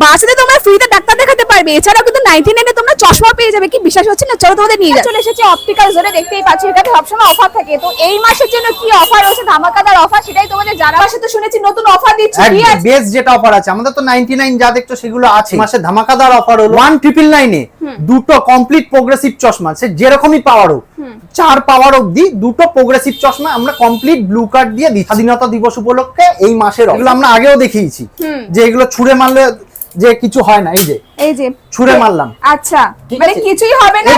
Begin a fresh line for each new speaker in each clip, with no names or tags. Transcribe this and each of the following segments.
বাচ্চাদের তোমরা ফ্রিতে ডাক্তার দেখাতে পারবে, এছাড়াও কিন্তু 99 এ তোমরা চশমা পেয়ে যাবে। কি বিশ্বাস হচ্ছে না? চলো তোমাদের নিয়ে চলে এসেছি অপটিক্যাল জোনে। দেখতেই পাচ্ছি এখানে সবসময় অফার থাকে। তো এই মাসের জন্য কি অফার রয়েছে, ধামাকাদার অফার, সেটাই তোমাদের জানার সাথে শুনেছি নতুন অফার দিচ্ছি।
বেস যেটা অফার আছে আমাদের তো 99 যা দেখছো সেগুলো আছে। মাসে ধামাকাদার অফার হলো 1999 এ দুটো কমপ্লিট প্রোগ্রেসিভ চশমা, সে যেরকমই পাওয়ার হোক 4 পাওয়ার অবধি দুটো প্রোগ্রেসিভ চশমা আমরা কমপ্লিট ব্লু কার্ড দিয়ে দিই স্বাধীনতা দিবস উপলক্ষে এই মাসের। এগুলো আমরা আগেও দেখিয়েছি যে এগুলো ছুঁড়ে মারলে যে কিছু হয় না, এই যে ছুঁড়ে মারলাম,
আচ্ছা মানে কিছুই হবে না,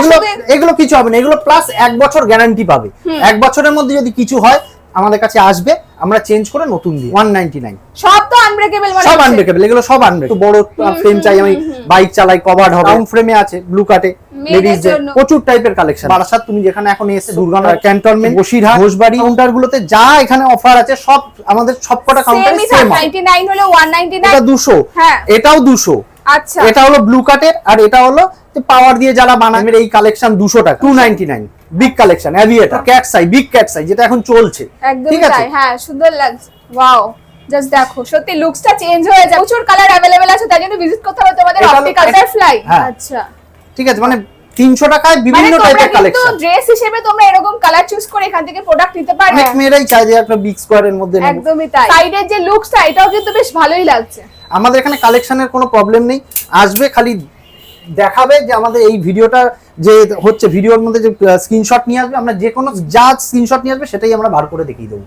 এগুলো কিছু হবে না। এগুলো প্লাস 1 বছর গ্যারান্টি পাবে। 1 বছরের মধ্যে যদি কিছু হয় আমাদের কাছে আসবে, আমরা চেঞ্জ করে নতুন দিই। 199
সব তো আনব্রেকেবল, মানে
সব আনব্রেকেবল, এগুলো সব আনব্রেকেবল। বড় ফ্রেম চাই, আমি বাইক চালাই, কভার হবে, রাউন্ড ফ্রেমে আছে, ব্লু কাটে, লেডিজদের প্রচুর টাইপের কালেকশন। বারাসাত তুমি যেখানে এখন এসে দুর্গানগর ক্যান্টনমেন্ট, বসিরহাট, ঘোষবাড়ি কাউন্টার গুলোতে যা এখানে অফার আছে সব আমাদের সবকটা কাউন্টারে সেম।
99 হলো 199,
এটা 200,
হ্যাঁ
এটাও 200।
আচ্ছা
এটা হলো ব্লু কাটের, আর এটা হলো পাওয়ার দিয়ে যারা বানায় এই কালেকশন 200 টাকা। 299 বিগ কালেকশন এভিয়েটর ক্যাট সাই, বিগ ক্যাট সাই যেটা এখন চলছে।
ঠিক আছে, হ্যাঁ সুন্দর লাগছে, ওয়াও জাস্ট দেখো সত্যি লুকসটা চেঞ্জ হয়ে যায়। প্রচুর কালার अवेलेबल আছে, তাই জন্য ভিজিট করতে হবে তোমাদের অপটিক্যাল ফ্লাই। আচ্ছা
ঠিক আছে, মানে 300 টাকায় বিভিন্ন টাইপের কালেকশন।
তো ড্রেস হিসেবে তোমরা এরকম কালার চুজ করে এখান থেকে প্রোডাক্ট নিতে পারবে।
অনেক মেয়েরাই চায় যে একটা বিগ স্কোয়ারের মধ্যে নেব।
একদমই তাই। সাইডের যে লুকসটা এটাও কিন্তু বেশ ভালোই লাগছে।
আমাদের এখানে কালেকশনের কোনো প্রবলেম নেই, আসবে খালি দেখাবে যে আমাদের এই ভিডিওটা যে হচ্ছে ভিডিওর মধ্যে যে স্ক্রিনশট নিয়ে আসবে, আমরা যে কোনো যা স্ক্রিনশট নিয়ে আসবে সেটাই আমরা বার করে দেখিয়ে দেবো।